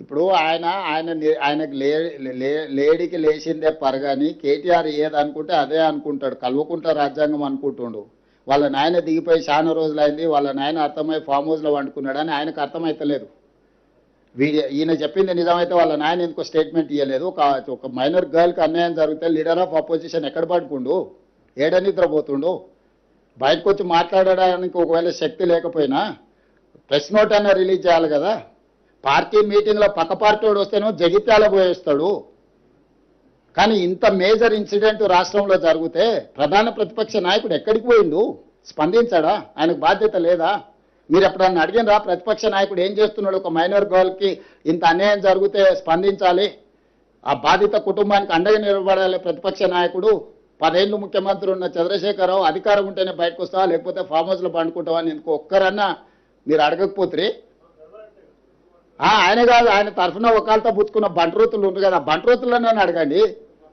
ఇప్పుడు ఆయనకు లేడీకి లేచిందే పరగాని కేటీఆర్ ఏది అనుకుంటే అదే అనుకుంటాడు. కల్వకుంట్ల రాజ్యాంగం అనుకుంటుండు. వాళ్ళ నాయన దిగిపోయి చాలా రోజులైంది, వాళ్ళ నాయన అర్థమై ఫామ్ హౌస్లో వండుకున్నాడని ఆయనకు అర్థమైతలేదు. ఈయన చెప్పింది నిజమైతే వాళ్ళ నాయన ఎందుకో స్టేట్మెంట్ ఇవ్వలేదు. ఒక మైనర్ గర్ల్కి అన్యాయం జరిగితే లీడర్ ఆఫ్ అపోజిషన్ ఎక్కడ పడుకుండు, ఏడ నిద్రపోతుండు? బయటకు వచ్చి మాట్లాడడానికి ఒకవేళ శక్తి లేకపోయినా ప్రెస్ నోట్ అన్న రిలీజ్ చేయాలి కదా. పార్టీ మీటింగ్లో పక్క పార్టీ వాడు వస్తేనో జగిత్యాల పోయేస్తాడు. కానీ ఇంత మేజర్ ఇన్సిడెంట్ రాష్ట్రంలో జరిగితే ప్రధాన ప్రతిపక్ష నాయకుడు ఎక్కడికి పోయిండు? స్పందించాడా? ఆయనకు బాధ్యత లేదా? మీరు ఎప్పుడన్నా అడిగినరా ప్రతిపక్ష నాయకుడు ఏం చేస్తున్నాడు? ఒక మైనర్ గర్ల్కి ఇంత అన్యాయం జరిగితే స్పందించాలి, ఆ బాధిత కుటుంబానికి అండగా నిలబడాలి ప్రతిపక్ష నాయకుడు. 10 ఏళ్ళు ముఖ్యమంత్రి ఉన్న చంద్రశేఖరరావు అధికారం ఉంటేనే బయటకు వస్తావా, లేకపోతే ఫామ్ హౌస్లో పండుకుంటావా అని ఎందుకు ఒక్కరన్నా మీరు అడగకపోతే? ఆయన కాదు, ఆయన తరఫున ఒకళ్ళతో పుచ్చుకున్న బంట్రోతులు ఉంది కదా, బంట్రోతులను అడగండి.